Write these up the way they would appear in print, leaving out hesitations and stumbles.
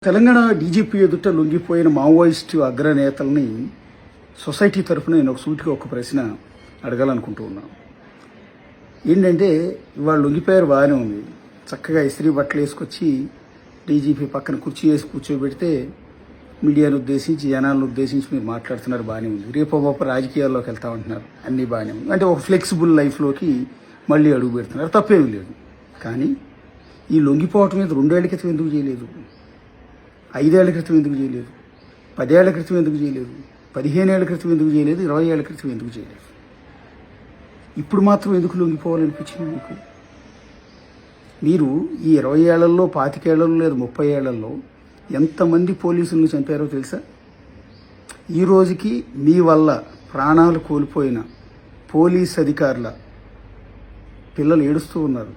Telangana DGP ఎదుట లొంగిపోయిన Maoist అగ్రనేతల్ని society తరఫున నేను సూటిగా ఒక ప్రశ్న అడగాలనుకుంటూ ఉన్నాను. ఏంటంటే ఇవాళ లొంగిపోయారు, బాగానే ఉంది. చక్కగా ఇస్త్రీ బట్టలు వేసుకొచ్చి డీజీపీ పక్కన కుర్చీ వేసి కూర్చోబెడితే మీడియాను ఉద్దేశించి జనాలను ఉద్దేశించి మీరు మాట్లాడుతున్నారు, బాగానే ఉంది. రేపో గొప్ప రాజకీయాల్లోకి వెళ్తా ఉంటున్నారు, అన్నీ బాగానే ఉంది. అంటే ఒక ఫ్లెక్సిబుల్ లైఫ్లోకి మళ్ళీ అడుగు పెడుతున్నారు, తప్పేమీ లేదు. కానీ ఈ లొంగిపోవటం మీద 2 ఏళ్ల క్రితం ఎందుకు చేయలేదు? 5 ఏళ్ల క్రితం ఎందుకు చేయలేదు? 10 ఏళ్ల క్రితం ఎందుకు చేయలేదు? 15 ఏళ్ల క్రితం ఎందుకు చేయలేదు? 20 ఏళ్ల క్రితం ఎందుకు చేయలేదు? ఇప్పుడు మాత్రం ఎందుకు లొంగిపోవాలనిపించింది మీకు? మీరు ఈ 20 ఏళ్లలో, 25 ఏళ్లలో లేదా 30 ఏళ్లలో ఎంతమంది పోలీసులను చంపారో తెలుసా? ఈ రోజుకి మీ వల్ల ప్రాణాలు కోల్పోయిన పోలీస్ అధికారుల పిల్లలు ఏడుస్తూ ఉన్నారు.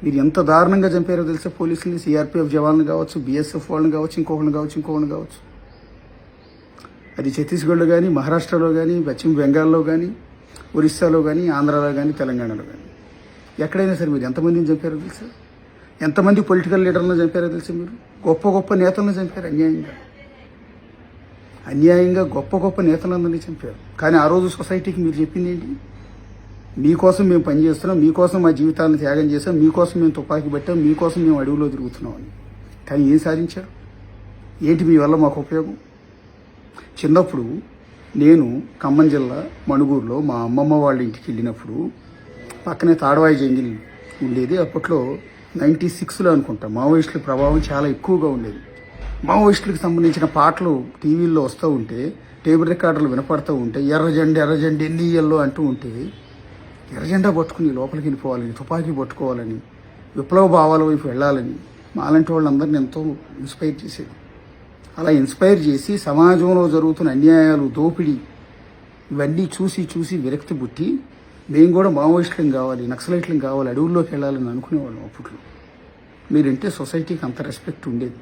మీరు ఎంత దారుణంగా చంపారో తెలుసా పోలీసుల్ని? సిఆర్పిఎఫ్ జవాన్లు కావచ్చు, బీఎస్ఎఫ్ వాళ్ళని కావచ్చు, ఇంకొకరిని కావచ్చు. అది ఛత్తీస్గఢ్లో కానీ, మహారాష్ట్రలో కానీ, పశ్చిమ బెంగాల్లో కానీ, ఒరిస్సాలో కానీ, ఆంధ్రాలో కానీ, తెలంగాణలో కానీ, ఎక్కడైనా సరే మీరు ఎంతమందిని చంపారో తెలుసా? ఎంతమంది పొలిటికల్ లీడర్లను చంపారో తెలుసా? మీరు గొప్ప నేతలను చంపారు అన్యాయంగా గొప్ప నేతలందరినీ చంపారు. కానీ ఆ రోజు సొసైటీకి మీరు చెప్పింది ఏంటి? మీకోసం మేము పనిచేస్తున్నాం, మీకోసం మా జీవితాలను త్యాగం చేసాం, మీకోసం మేము తుపాకీ పెట్టాం, మీకోసం మేము అడవిలో తిరుగుతున్నాం అని. కానీ ఏం సాధించారు? ఏంటి మీ వల్ల మాకు ఉపయోగం? చిన్నప్పుడు నేను ఖమ్మం జిల్లా మణుగూరులో మా అమ్మమ్మ వాళ్ళ ఇంటికి వెళ్ళినప్పుడు పక్కనే తాడవాయి జంగిల్ ఉండేది. అప్పట్లో 96లో అనుకుంటా మావోయిస్టుల ప్రభావం చాలా ఎక్కువగా ఉండేది. మావోయిస్టులకు సంబంధించిన పాటలు టీవీల్లో వస్తూ ఉంటే, టేబుల్ రికార్డులు వినపడుతూ ఉంటే, ఎర్రజెండా ఎన్ని ఇయ్యల్లో అంటూ ఉంటే, ఎర్రజెండా పట్టుకుని లోపలికి వెళ్ళిపోవాలని, తుపాకీ పట్టుకోవాలని, విప్లవ భావాల వైపు వెళ్ళాలని మాలాంటి వాళ్ళందరినీ ఎంతో ఇన్స్పైర్ చేసేది. అలా ఇన్స్పైర్ చేసి సమాజంలో జరుగుతున్న అన్యాయాలు, దోపిడీ ఇవన్నీ చూసి విరక్తి పుట్టి మేము కూడా మావోయిస్టులం కావాలి, నక్సలైట్లం కావాలి, అడవుల్లోకి వెళ్ళాలని అనుకునేవాళ్ళం. అప్పట్లో మీరంటే సొసైటీకి అంత రెస్పెక్ట్ ఉండేది.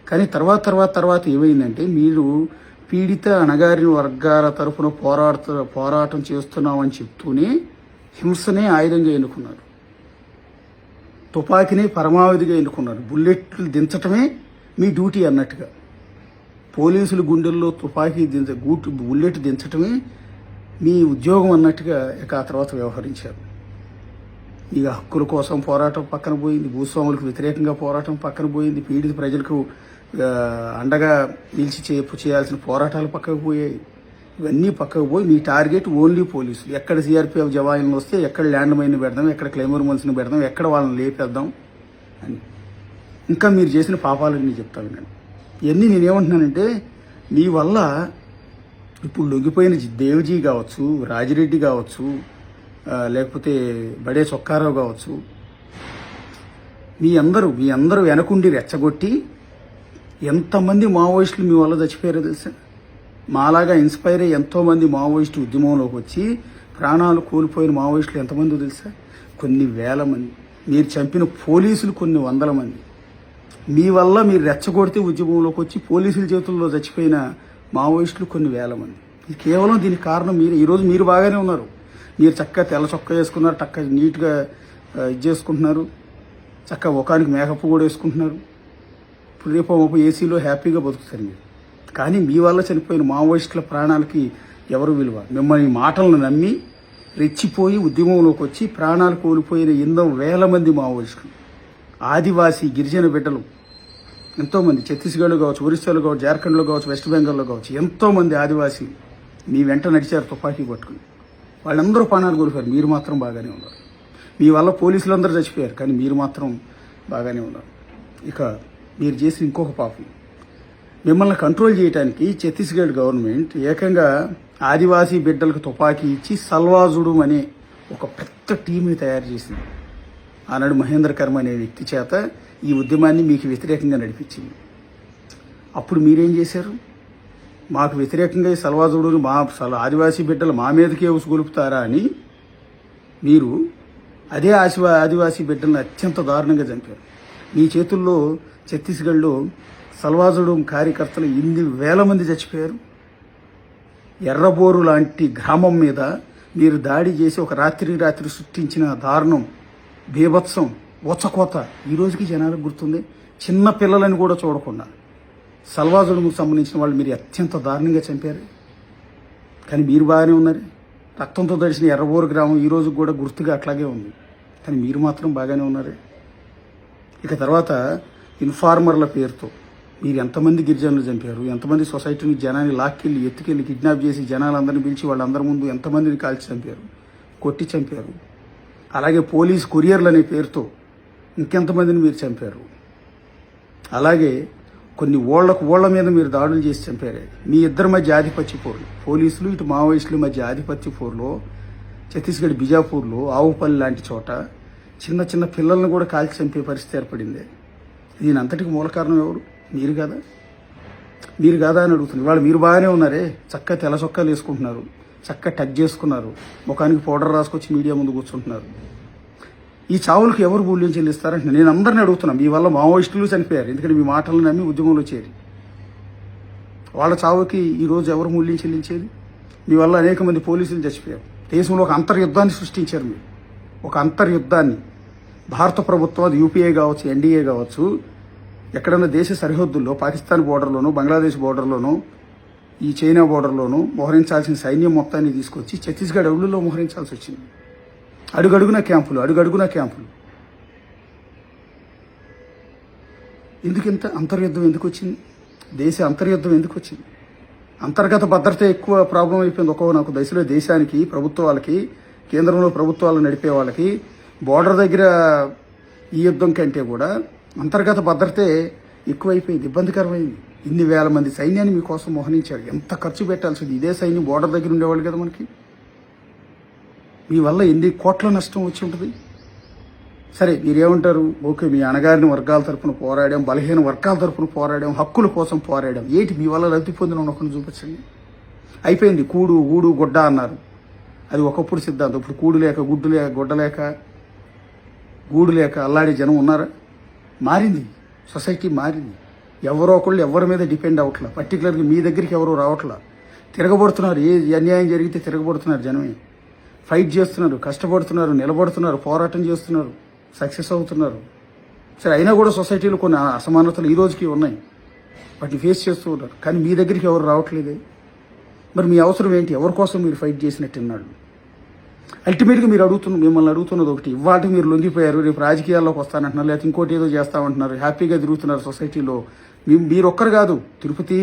కానీ తర్వాత ఏమైందంటే, మీరు పీడిత అణగారిన వర్గాల తరఫున పోరాటం చేస్తున్నామని చెప్తూనే హింసనే ఆయుధంగా ఎన్నుకున్నారు, తుపాకీనే పరమావధిగా ఎన్నుకున్నారు. బుల్లెట్లు దించటమే మీ డ్యూటీ అన్నట్టుగా, పోలీసుల గుండెల్లో బుల్లెట్ దించటమే మీ ఉద్యోగం అన్నట్టుగా ఇక ఆ తర్వాత వ్యవహరించారు. ఇక హక్కుల కోసం పోరాటం పక్కన పోయింది, భూస్వాములకు వ్యతిరేకంగా పోరాటం పక్కన పోయింది, పీడిత ప్రజలకు అండగా నిలిచి చేయాల్సిన పోరాటాలు పక్కకు పోయాయి. ఇవన్నీ పక్కకు పోయి మీ టార్గెట్ ఓన్లీ పోలీసులు. ఎక్కడ సిఆర్పిఎఫ్ జవాన్లు వస్తే ఎక్కడ ల్యాండ్ మైన్ పెడదాం, ఎక్కడ క్లైమర్ మనుషుని పెడదాం, ఎక్కడ వాళ్ళని లేపేద్దాం అని. ఇంకా మీరు చేసిన పాపాలన్నీ చెప్తా వినండి. ఇవన్నీ నేనేమంటున్నానంటే, మీ వల్ల ఇప్పుడు లొంగిపోయిన దేవజీ కావచ్చు, రాజిరెడ్డి కావచ్చు, లేకపోతే బడే చొక్కారావు కావచ్చు, మీ అందరూ వెనకుండి రెచ్చగొట్టి ఎంతమంది మావోయిస్టులు మీ వల్ల చచ్చిపోయారో తెలుసా? మాలాగా ఇన్స్పైర్ అయ్యి ఎంతోమంది మావోయిస్టు ఉద్యమంలోకి వచ్చి ప్రాణాలు కోల్పోయిన మావోయిస్టులు ఎంతమందో తెలుసా? కొన్ని వేల మంది. మీరు చంపిన పోలీసులు కొన్ని వందల మంది. మీ వల్ల మీరు రెచ్చగొడితే ఉద్యమంలోకి వచ్చి పోలీసుల చేతుల్లో చచ్చిపోయిన మావోయిస్టులు కొన్ని వేల మంది. ఇది కేవలం దీనికి కారణం మీరు. ఈరోజు మీరు బాగానే ఉన్నారు, మీరు చక్కగా తెల్ల చొక్కా వేసుకున్నారు, చక్కగా నీట్గా ఇది చేసుకుంటున్నారు, చక్కగా ముఖానికి మేకప్ కూడా వేసుకుంటున్నారు, ఇప్పుడు రేపు ఏసీలో హ్యాపీగా బతుకుతారు మీరు. కానీ మీ వల్ల చనిపోయిన మావోయిస్టుల ప్రాణాలకి ఎవరు విలువ? మిమ్మల్ని మాటలను నమ్మి రెచ్చిపోయి ఉద్యమంలోకి వచ్చి ప్రాణాలు కోల్పోయిన ఎన్నో వేల మంది మావోయిస్టులు, ఆదివాసీ గిరిజన బిడ్డలు ఎంతోమంది, ఛత్తీస్గఢ్లో కావచ్చు, ఒరిస్సాలో కావచ్చు, జార్ఖండ్లో కావచ్చు, వెస్ట్ బెంగాల్లో కావచ్చు, ఎంతోమంది ఆదివాసీ మీ వెంట నడిచారు తుపాకీ పట్టుకుని. వాళ్ళందరూ ప్రాణాలు కోల్పోయారు, మీరు మాత్రం బాగానే ఉన్నారు. మీ వల్ల పోలీసులందరూ చచ్చిపోయారు, కానీ మీరు మాత్రం బాగానే ఉన్నారు. ఇక మీరు చేసిన ఇంకొక పాపం, మిమ్మల్ని కంట్రోల్ చేయడానికి ఛత్తీస్గఢ్ గవర్నమెంట్ ఏకంగా ఆదివాసీ బిడ్డలకు తుపాకీ ఇచ్చి సల్వాజుడుం అనే ఒక పెద్ద టీంని తయారు చేసింది. ఆనాడు మహేంద్ర కర్మ అనే వ్యక్తి చేత ఈ ఉద్యమాన్ని మీకు వ్యతిరేకంగా నడిపించింది. అప్పుడు మీరేం చేశారు? మాకు వ్యతిరేకంగా ఈ సల్వాజుడుని ఆదివాసీ బిడ్డలు మా మీదకే ఉసుగొలుపుతారా అని మీరు అదే ఆదివాసీ బిడ్డలను అత్యంత దారుణంగా చంపారు. మీ చేతుల్లో ఛత్తీస్గఢ్లో సల్వాజుడుం కార్యకర్తలు 8,000 మంది చచ్చిపోయారు. ఎర్రబోరు లాంటి గ్రామం మీద మీరు దాడి చేసి ఒక రాత్రి సృష్టించిన దారుణం, బీభత్సం, ఊచకోత ఈ రోజుకి జనాలకు గుర్తుంది. చిన్న పిల్లలని కూడా చూడకుండా సల్వాజుడుకు సంబంధించిన వాళ్ళు మీరు అత్యంత దారుణంగా చంపారు. కానీ మీరు బాగానే ఉన్నారు. రక్తంతో తడిసిన ఎర్రబోరు గ్రామం ఈ రోజు కూడా గుర్తుగా అట్లాగే ఉంది. కానీ మీరు మాత్రం బాగానే ఉన్నారు. ఇక తర్వాత ఇన్ఫార్మర్ల పేరుతో మీరు ఎంతమంది గిరిజనులు చంపారు, ఎంతమంది సొసైటీని జనాన్ని లాక్కెళ్ళి ఎత్తుకెళ్ళి కిడ్నాప్ చేసి జనాలందరినీ పిలిచి వాళ్ళందరి ముందు ఎంతమందిని కాల్చి చంపారు, కొట్టి చంపారు. అలాగే పోలీస్ కొరియర్లు అనే పేరుతో ఇంకెంతమందిని మీరు చంపారు. అలాగే కొన్ని ఓళ్ల మీద మీరు దాడులు చేసి చంపారు. మీ ఇద్దరి మధ్య ఆధిపత్య పోర్లు, పోలీసులు ఇటు మావోయిస్టుల మధ్య ఆధిపత్య పోర్లో ఛత్తీస్గఢ్ బిజాపూర్లో ఆవుపల్లి లాంటి చోట చిన్న చిన్న పిల్లల్ని కూడా కాల్చి చంపే పరిస్థితి ఏర్పడింది. దీని అంతటికి మూల కారణం ఎవరు? మీరు కాదా? మీరు కాదా అని అడుగుతుంది. ఇవాళ మీరు బాగానే ఉన్నారే, చక్కగా తెల్ల చొక్కాలు వేసుకుంటున్నారు, చక్కగా టచ్ చేసుకున్నారు, ముఖానికి పౌడర్ రాసుకొచ్చి మీడియా ముందు కూర్చుంటున్నారు. ఈ చావులకు ఎవరు మూల్యం చెల్లిస్తారంటే నేను అందరిని అడుగుతున్నాను. మీ వల్ల మావోయిస్టులు చనిపోయారు, ఎందుకంటే మీ మాటలను నమ్మి ఉద్యమంలో చేరి. వాళ్ళ చావుకి ఈరోజు ఎవరు మూల్యం చెల్లించేది? మీ వల్ల అనేక మంది పోలీసులు చచ్చిపోయారు. దేశంలో ఒక అంతర్యుద్ధాన్ని సృష్టించారు. మీరు ఒక అంతర్యుద్ధాన్ని భారత ప్రభుత్వం, అది యూపీఏ కావచ్చు, ఎన్డీఏ కావచ్చు, ఎక్కడైనా దేశ సరిహద్దుల్లో పాకిస్తాన్ బోర్డర్లోనూ, బంగ్లాదేశ్ బోర్డర్లోనూ, ఈ చైనా బోర్డర్లోనూ మోహరించాల్సిన సైన్యం మొత్తాన్ని తీసుకొచ్చి ఛత్తీస్గఢ్ అడవుల్లో మోహరించాల్సి వచ్చింది. అడుగడుగున క్యాంపులు. ఎందుకింత అంతర్యుద్ధం ఎందుకు వచ్చింది? దేశ అంతర్యుద్ధం ఎందుకు వచ్చింది? అంతర్గత భద్రత ఎక్కువ ప్రాబ్లం అయిపోయింది. నాకు దశలో దేశానికి, ప్రభుత్వాలకి, కేంద్రంలో ప్రభుత్వాలు నడిపే వాళ్ళకి బోర్డర్ దగ్గర ఈ యుద్ధం కంటే కూడా అంతర్గత భద్రతే ఎక్కువైపోయింది, ఇబ్బందికరమైంది. ఇన్ని వేల మంది సైన్యాన్ని మీకోసం మోహరించారు. ఎంత ఖర్చు పెట్టాల్సింది? ఇదే సైన్యం బోర్డర్ దగ్గర ఉండేవాళ్ళు కదా మనకి. మీ వల్ల ఎన్ని కోట్ల నష్టం వచ్చి ఉంటుంది? సరే, మీరేమంటారు? ఓకే, మీ అణగారిన వర్గాల తరఫున పోరాడాం, బలహీన వర్గాల తరఫున పోరాడాం, హక్కుల కోసం పోరాడాం. ఏంటి మీ వల్ల లబ్ధి పొందిన ఒకరిని చూపించండి. అయిపోయింది. కూడు గూడు గుడ్డ అన్నారు. అది ఒకప్పుడు సిద్ధాంతం. ఇప్పుడు కూడు లేక గుడ్డు లేక గుడ్డ లేక గూడు లేక అల్లాడే జనం ఉన్నారా? మారింది, సొసైటీ మారింది. ఎవరో ఒకళ్ళు ఎవరి మీద డిపెండ్ అవ్వట్లా. పర్టికులర్గా మీ దగ్గరికి ఎవరు రావట్లా. తిరగబడుతున్నారు. ఏ అన్యాయం జరిగితే తిరగబడుతున్నారు. జనమే ఫైట్ చేస్తున్నారు, కష్టపడుతున్నారు, నిలబడుతున్నారు, పోరాటం చేస్తున్నారు, సక్సెస్ అవుతున్నారు. సరే, అయినా కూడా సొసైటీలో కొన్ని అసమానతలు ఈ రోజుకి ఉన్నాయి. వాటిని ఫేస్ చేస్తూ ఉన్నారు. కానీ మీ దగ్గరికి ఎవరు రావట్లేదే. మరి మీ అవసరం ఏంటి? ఎవరి కోసం మీరు ఫైట్ చేసినట్టున్నాడు? అల్టిమేట్గా మిమ్మల్ని అడుగుతున్నది ఒకటి. ఇవాళ మీరు లొంగిపోయారు, రేపు రాజకీయాల్లోకి వస్తానంటున్నారు, లేకపోతే ఇంకోటి ఏదో చేస్తామంటున్నారు, హ్యాపీగా తిరుగుతున్నారు సొసైటీలో. మీరొక్కరు కాదు, తిరుపతి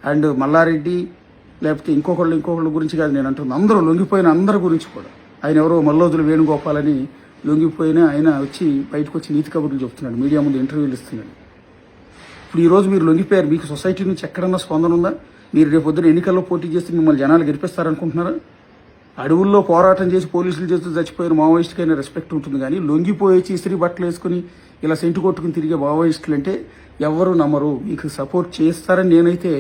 అండ్ మల్లారెడ్డి, లేకపోతే ఇంకొకళ్ళ గురించి కాదు నేను అంటున్నాను. అందరూ లొంగిపోయిన అందరి గురించి కూడా. ఆయన ఎవరో మల్లోజులు వేణుగోపాలని లొంగిపోయినా ఆయన వచ్చి బయటకు వచ్చి నీతి కబుర్లు చెప్తున్నాడు, మీడియా ముందు ఇంటర్వ్యూలు ఇస్తున్నాడు. ఇప్పుడు ఈరోజు మీరు లొంగిపోయారు. మీకు సొసైటీ నుంచి ఎక్కడన్నా స్పందన ఉందా? మీరు రేపు పొద్దున ఎన్నికల్లో పోటీ చేస్తే మిమ్మల్ని జనాలు గెలిపిస్తారనుకుంటున్నారా? అడవుల్లో పోరాటం చేసి పోలీసులు చేస్తూ చచ్చిపోయిన మావోయిస్టుకైనా రెస్పెక్ట్ ఉంటుంది. కానీ లొంగిపోయేసి ఇస్త్రీ బట్టలు వేసుకుని ఇలా సెంటు కొట్టుకుని తిరిగే మావోయిస్టులు అంటే ఎవరు నమ్మరు. మీకు సపోర్ట్ చేస్తారని నేనైతే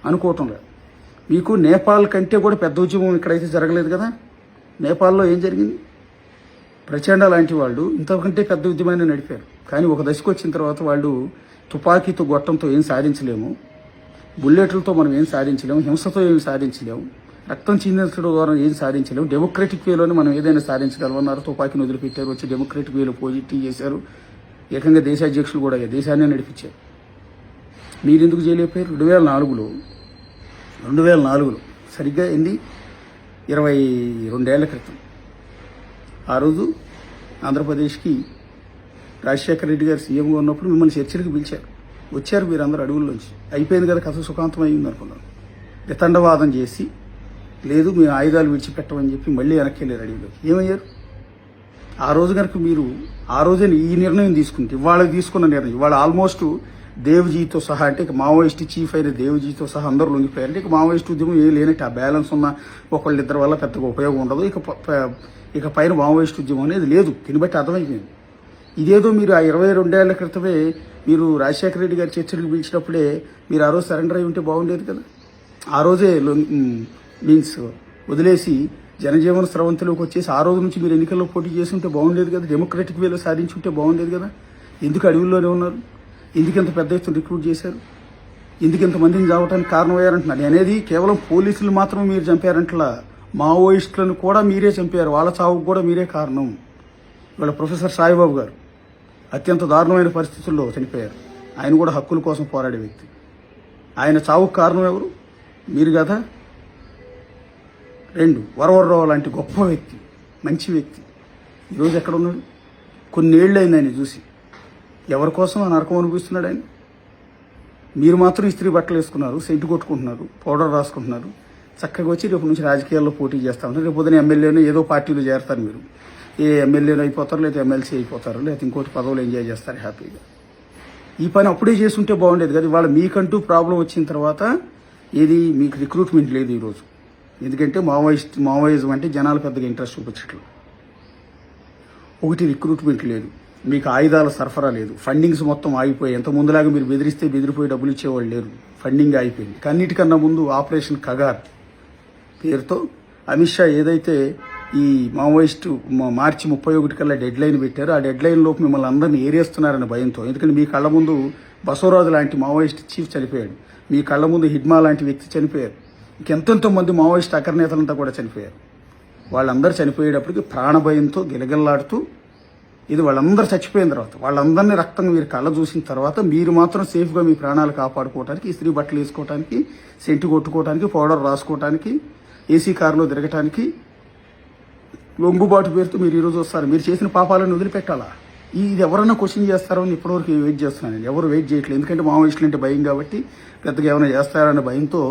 అనుకోవటం లేదు. మీకు నేపాల్ కంటే కూడా పెద్ద ఉద్యమం ఇక్కడైతే జరగలేదు కదా. నేపాల్లో ఏం జరిగింది? ప్రచండ లాంటి వాళ్ళు ఇంతకంటే పెద్ద ఉద్యమాన్ని నడిపారు. కానీ ఒక దశకు వచ్చిన తర్వాత వాళ్ళు తుపాకీతో గొట్టంతో ఏం సాధించలేము, బుల్లెట్లతో మనం ఏం సాధించలేము, హింసతో ఏం సాధించలేము, రక్తం చిందించడం ద్వారా ఏం సాధించలేము, డెమోక్రటిక్ వేలోనే మనం ఏదైనా సాధించగలమన్నారు. తుపాకీని వదిలిపెట్టారు, వచ్చి డెమోక్రటిక్ వేలో పోజిటివ్ చేశారు. ఏకంగా దేశాధ్యక్షులు కూడా దేశాన్ని నడిపించారు. మీరు ఎందుకు చేయలేకపోయారు? 2004లో సరిగ్గా 22 ఏళ్ల క్రితం ఆ రోజు ఆంధ్రప్రదేశ్కి రాజశేఖర రెడ్డి గారు సీఎంగా ఉన్నప్పుడు మిమ్మల్ని చర్చలకు పిలిచారు. వచ్చారు మీరందరూ అడవుల్లోంచి. అయిపోయింది కదా, కథ సుఖాంతం అయింది అనుకున్నారు. వితండవాదం చేసి లేదు మేము ఆయుధాలు విడిచిపెట్టమని చెప్పి మళ్ళీ వెనక్కి వెళ్ళారు అడవిలోకి. ఏమయ్యారు? ఆ రోజు కనుక మీరు ఆ రోజే ఈ నిర్ణయం తీసుకుంటే, ఇవాళ తీసుకున్న నిర్ణయం, ఇవాళ ఆల్మోస్ట్ దేవ్జీతో సహా, అంటే ఇక మావోయిస్ట్ చీఫ్ అయిన దేవ్జీతో సహా అందరూ లొంగిపోయారు. అంటే ఇక మావోయిస్ట్ ఉద్యమం ఏం లేనట్టు. ఆ బ్యాలెన్స్ ఉన్న ఒకళ్ళిద్దరి వల్ల పెద్దగా ఉపయోగం ఉండదు. ఇక పైన మావోయిస్ట్ ఉద్యమం అనేది లేదు. దీన్ని బట్టి అర్థమైపోయింది. ఇదేదో మీరు ఆ 22 ఏళ్ల క్రితమే మీరు రాజశేఖర రెడ్డి గారి చర్చలకు పిలిచినప్పుడే మీరు ఆ రోజు సరెండర్ అయి ఉంటే బాగుండేది కదా. ఆ రోజే మీన్స్ వదిలేసి జనజీవన స్రవంతిలోకి వచ్చేసి ఆ రోజు నుంచి మీరు ఎన్నికల్లో పోటీ చేసి ఉంటే బాగుండేది కదా. డెమోక్రటిక్ వేలో సాధించి ఉంటే బాగుండేది కదా. ఎందుకు అడవుల్లోనే ఉన్నారు? ఎందుకు ఇంత పెద్ద ఎత్తున రిక్రూట్ చేశారు? ఎందుకు ఇంతమందిని చావటానికి కారణమయ్యారంటున్నారు. అనేది కేవలం పోలీసులు మాత్రమే మీరు చంపారంటలా, మావోయిస్టులను కూడా మీరే చంపారు. వాళ్ళ చావుకు కూడా మీరే కారణం. ఇవాళ ప్రొఫెసర్ సాయిబాబు గారు అత్యంత దారుణమైన పరిస్థితుల్లో చనిపోయారు. ఆయన కూడా హక్కుల కోసం పోరాడే వ్యక్తి. ఆయన చావుకు కారణం ఎవరు? మీరు కదా. 2, వరవరరావు లాంటి గొప్ప వ్యక్తి, మంచి వ్యక్తి ఈరోజు ఎక్కడ ఉన్నాడు? కొన్నేళ్ళు అయింది ఆయన చూసి. ఎవరి కోసం ఆ నరకం అనిపిస్తున్నాడు ఆయన? మీరు మాత్రం ఇస్త్రీ బట్టలు వేసుకున్నారు, సెంటు కొట్టుకుంటున్నారు, పౌడర్ రాసుకుంటున్నారు, చక్కగా వచ్చి రేపు నుంచి రాజకీయాల్లో పోటీ చేస్తా ఉంటారు. రేపు పొద్దున ఎమ్మెల్యేనో ఏదో పార్టీలో చేరతారు. మీరు ఏ ఎమ్మెల్యేనో అయిపోతారు, లేదా ఎమ్మెల్సీ అయిపోతారు, లేదా ఇంకోటి పదవులు ఎంజాయ్ చేస్తారు హ్యాపీగా. ఈ పని అప్పుడే చేస్తుంటే బాగుండేది కదా. ఇవాళ మీకంటూ ప్రాబ్లం వచ్చిన తర్వాత ఏది మీకు రిక్రూట్మెంట్ లేదు ఈరోజు. ఎందుకంటే మావోయిజం అంటే జనాలు పెద్దగా ఇంట్రెస్ట్ చూపించట్లేదు. ఒకటి రిక్రూట్మెంట్ లేదు, మీకు ఆయుధాల సరఫరా లేదు, ఫండింగ్స్ మొత్తం ఆగిపోయి, ఎంత ముందులాగా మీరు బెదిరిస్తే బెదిరిపోయి డబ్బులు ఇచ్చేవాళ్ళు లేరు, ఫండింగ్ ఆగిపోయింది. అన్నిటికన్నా ముందు ఆపరేషన్ కగార్ పేరుతో అమిత్ షా ఏదైతే ఈ మావోయిస్టు మార్చి 31 కల్లా డెడ్ లైన్ పెట్టారో ఆ డెడ్ లైన్ లోపు మిమ్మల్ని అందరినీ ఏరేస్తున్నారనే భయంతో. ఎందుకంటే మీ కళ్ళ ముందు బసవరాజు లాంటి మావోయిస్ట్ చీఫ్ చనిపోయాడు, మీ కళ్ళ ముందు హిడ్మా లాంటి వ్యక్తి చనిపోయారు, ఇంకెంతో మంది మావోయిస్ట్ అగ్రనేతలంతా కూడా చనిపోయారు. వాళ్ళందరూ చనిపోయేటప్పటికి ప్రాణభయంతో గిలగిల్లాడుతూ, ఇది వాళ్ళందరూ చచ్చిపోయిన తర్వాత వాళ్ళందరినీ రక్తం మీరు కళ్ళ చూసిన తర్వాత మీరు మాత్రం సేఫ్గా మీ ప్రాణాలు కాపాడుకోవడానికి, ఇస్త్రీ బట్టలు వేసుకోవడానికి, సెంటు కొట్టుకోవడానికి, పౌడర్ రాసుకోవడానికి, ఏసీ కారులో తిరగటానికి, లొంగుబాటు పేరుతో మీరు ఈరోజు వస్తారు. మీరు చేసిన పాపాలను వదిలిపెట్టాలా? ఇది ఎవరన్నా క్వశ్చన్ చేస్తారో అని ఇప్పటివరకు వెయిట్ చేస్తున్నాను. ఎవరు వెయిట్ చేయట్లేదు, ఎందుకంటే మావోయిస్టులు అంటే భయం కాబట్టి, పెద్దగా ఏమైనా చేస్తారనే భయంతో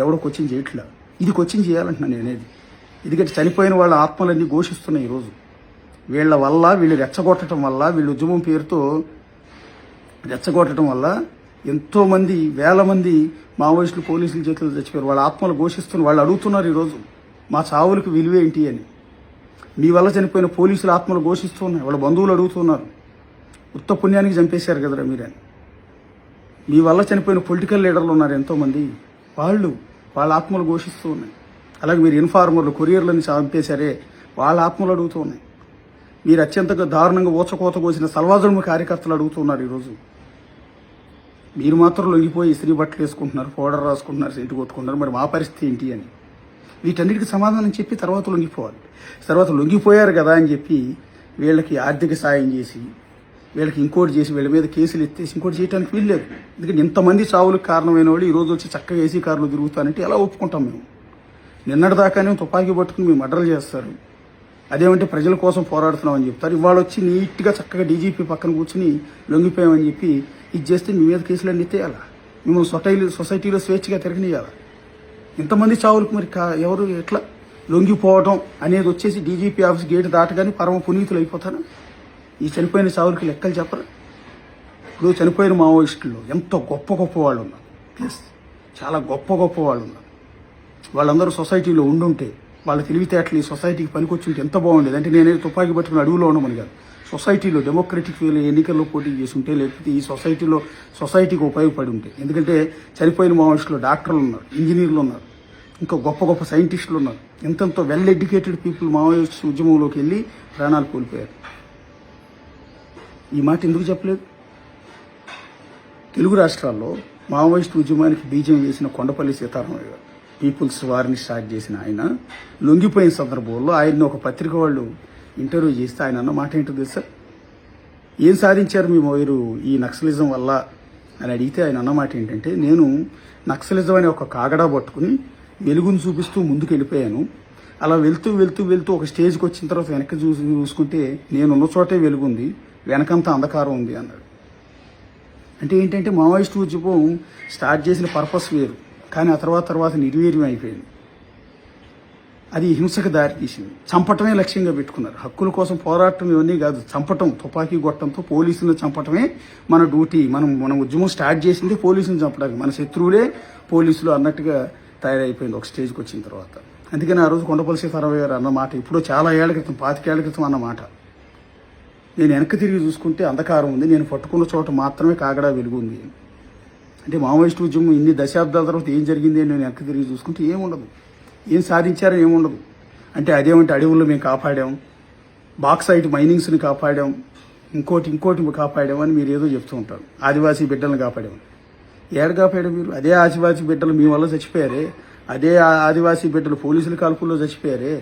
ఎవడో క్వశ్చన్ చేయట్లేదు. ఇది క్వశ్చన్ చేయాలంటున్నాను నేనేది. ఎందుకంటే చనిపోయిన వాళ్ళ ఆత్మలన్నీ ఘోషిస్తున్నాయి ఈరోజు. వీళ్ళ వల్ల, వీళ్ళు రెచ్చగొట్టడం వల్ల, వీళ్ళు ఉద్యమం పేరుతో రెచ్చగొట్టడం వల్ల ఎంతోమంది, వేల మంది మావోయిస్టులు పోలీసుల చేతులు చచ్చిపోయారు. వాళ్ళ ఆత్మలు ఘోషిస్తున్నారు. వాళ్ళు అడుగుతున్నారు ఈరోజు మా చావులకు విలువేంటి అని. మీ వల్ల చనిపోయిన పోలీసుల ఆత్మలు ఘోషిస్తూ ఉన్నాయి. వాళ్ళ బంధువులు అడుగుతున్నారు, ఉత్త పుణ్యానికి చంపేశారు కదరా మీరని. మీ వల్ల చనిపోయిన పొలిటికల్ లీడర్లు ఉన్నారు ఎంతోమంది, వాళ్ళ ఆత్మలు ఘోషిస్తూ ఉన్నాయి. అలాగే మీరు ఇన్ఫార్మర్లు, కొరియర్లను చంపేశారే, వాళ్ళ ఆత్మలు అడుగుతూ ఉన్నాయి. మీరు అత్యంత దారుణంగా ఊచకోత కోసిన సల్వాజుల్మ కార్యకర్తలు అడుగుతున్నారు ఈరోజు. మీరు మాత్రం లొంగిపోయి ఇస్త్రీ బట్టలు వేసుకుంటున్నారు, పౌడర్ రాసుకుంటున్నారు, సెంటు కొట్టుకుంటున్నారు. మరి మా పరిస్థితి ఏంటి అని వీటన్నిటికీ సమాధానం చెప్పి తర్వాత లొంగిపోవాలి. తర్వాత లొంగిపోయారు కదా అని చెప్పి వీళ్ళకి ఆర్థిక సాయం చేసి, వీళ్ళకి ఇంకోటి చేసి, వీళ్ళ మీద కేసులు ఎత్తేసి ఇంకోటి చేయడానికి వీల్లేదు. ఎందుకంటే ఇంతమంది చావులకు కారణమైన వాళ్ళు ఈరోజు వచ్చి చక్కగా ఏసీ కారులో తిరుగుతానంటే ఎలా ఒప్పుకుంటాం మేము? నిన్నటిదాకానే తుపాకీ పట్టుకుని మేము మర్డర్లు చేస్తారు, అదేమంటే ప్రజల కోసం పోరాడుతున్నామని చెప్తారు. ఇవాళ వచ్చి నీట్గా చక్కగా డీజీపీ పక్కన కూర్చుని లొంగిపోయామని చెప్పి ఇది చేస్తే మీ మీద కేసులన్నీ ఎత్తేయాలా? మిమ్మల్ని సొసైటీలో స్వేచ్ఛగా తిరగనియాలా? ఇంతమంది చావులకు మరి ఎవరు ఎట్లా లొంగిపోవడం అనేది వచ్చేసి డీజీపీ ఆఫీస్ గేటు దాటగానే పరమ పునీతులు అయిపోతారు. ఈ చనిపోయిన చావులకి లెక్కలు చెప్పరు. ఇప్పుడు చనిపోయిన మావోయిస్టుల్లో ఎంతో గొప్ప గొప్ప వాళ్ళు ఉన్నారు, ప్లస్ చాలా గొప్ప గొప్ప వాళ్ళు ఉన్నారు. వాళ్ళందరూ సొసైటీలో ఉండుంటే, వాళ్ళ తెలివితేటలు ఈ సొసైటీకి పనికొచ్చుంటే ఎంత బాగుండేది. అంటే నేనే తుపాకీ పట్టుకుని అడవిలో ఉండమని కాదు, సొసైటీలో డెమోక్రటిక్ వేలో ఎన్నికల్లో పోటీ చేసి ఉంటే, లేకపోతే ఈ సొసైటీకి ఉపయోగపడి ఉంటే. ఎందుకంటే చనిపోయిన మావోయిస్టులో డాక్టర్లు ఉన్నారు, ఇంజనీర్లు ఉన్నారు, ఇంకా గొప్ప గొప్ప సైంటిస్టులు ఉన్నారు. ఎంతెంతో వెల్ ఎడ్యుకేటెడ్ పీపుల్ మావోయిస్ట్ ఉద్యమంలోకి వెళ్ళి ప్రాణాలు కోల్పోయారు. ఈ మాట ఎందుకు చెప్పలేదు? తెలుగు రాష్ట్రాల్లో మావోయిస్ట్ ఉద్యమానికి బీజం వేసిన కొండపల్లి సీతారామయ్య గారు, పీపుల్స్ వారిని స్టార్ట్ చేసిన ఆయన, లొంగిపోయిన సందర్భంలో ఆయన్ని ఒక పత్రిక వాళ్ళు ఇంటర్వ్యూ చేస్తే ఆయన అన్న మాట ఏంటో తెలుసా? ఏం సాధించారు మీరు ఈ నక్సలిజం వల్ల అని అడిగితే ఆయన అన్నమాట ఏంటంటే, నేను నక్సలిజం అనే ఒక కాగడా పట్టుకుని వెలుగును చూపిస్తూ ముందుకు వెళ్ళిపోయాను. అలా వెళ్తూ వెళ్తూ వెళ్తూ ఒక స్టేజ్కి వచ్చిన తర్వాత వెనక్కి చూసుకుంటే నేనున్న చోటే వెలుగుంది, వెనకంతా అంధకారం ఉంది అన్నాడు. అంటే ఏంటంటే మావోయిస్ట్ ఉద్యమం స్టార్ట్ చేసిన పర్పస్ వేరు, కానీ ఆ తర్వాత నిర్వీర్యం అయిపోయింది. అది హింసకు దారి తీసింది. చంపటమే లక్ష్యంగా పెట్టుకున్నారు. హక్కుల కోసం పోరాటం ఇవన్నీ కాదు, చంపటం, తుపాకీ గొట్టంతో పోలీసులను చంపటమే మన డ్యూటీ. మనం ఉద్యమం స్టార్ట్ చేసింది పోలీసులను చంపడానికి, మన శత్రువులే పోలీసులు అన్నట్టుగా తయారైపోయింది ఒక స్టేజ్కి వచ్చిన తర్వాత. అందుకని ఆ రోజు కొండపల్లి సీతారామయ్య గారు అన్న మాట ఇప్పుడు చాలా ఏళ్ల క్రితం, 25 ఏళ్ల క్రితం అన్న మాట. నేను వెనక్కి తిరిగి చూసుకుంటే అంధకారం ఉంది, నేను పట్టుకున్న చోట మాత్రమే కాగడా వెలుగు ఉంది. అంటే మావోయిస్ట్ ఉద్యమం ఇన్ని దశాబ్దాల తర్వాత ఏం జరిగింది అని నేను వెనక్కి తిరిగి చూసుకుంటే ఏముండదు, ఏం సాధించారో ఏముండదు. అంటే అదేమంటే అడవుల్లో మేము కాపాడాం, బాక్సైట్ మైనింగ్స్ని కాపాడాం, ఇంకోటి కాపాడాం అని మీరు ఏదో చెప్తూ ఉంటారు. ఆదివాసీ బిడ్డలను కాపాడాం. ఏడు కాపాడాం మీరు? అదే ఆదివాసీ బిడ్డలు మీ వల్ల చచ్చిపోయారే, అదే ఆదివాసీ బిడ్డలు పోలీసుల కాల్పుల్లో చచ్చిపోయారే.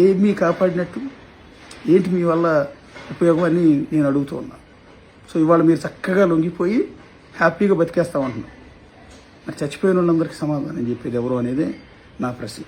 ఏమి కాపాడినట్టు? ఏంటి మీ వల్ల ఉపయోగం అని నేను అడుగుతూ ఉన్నా. సో ఇవాళ మీరు చక్కగా లొంగిపోయి హ్యాపీగా బతికేస్తామంటున్నారు. మరి చచ్చిపోయిన వాళ్ళందరికీ సమాధానం చెప్పేది ఎవరు అనేది నా ప్రశ్న.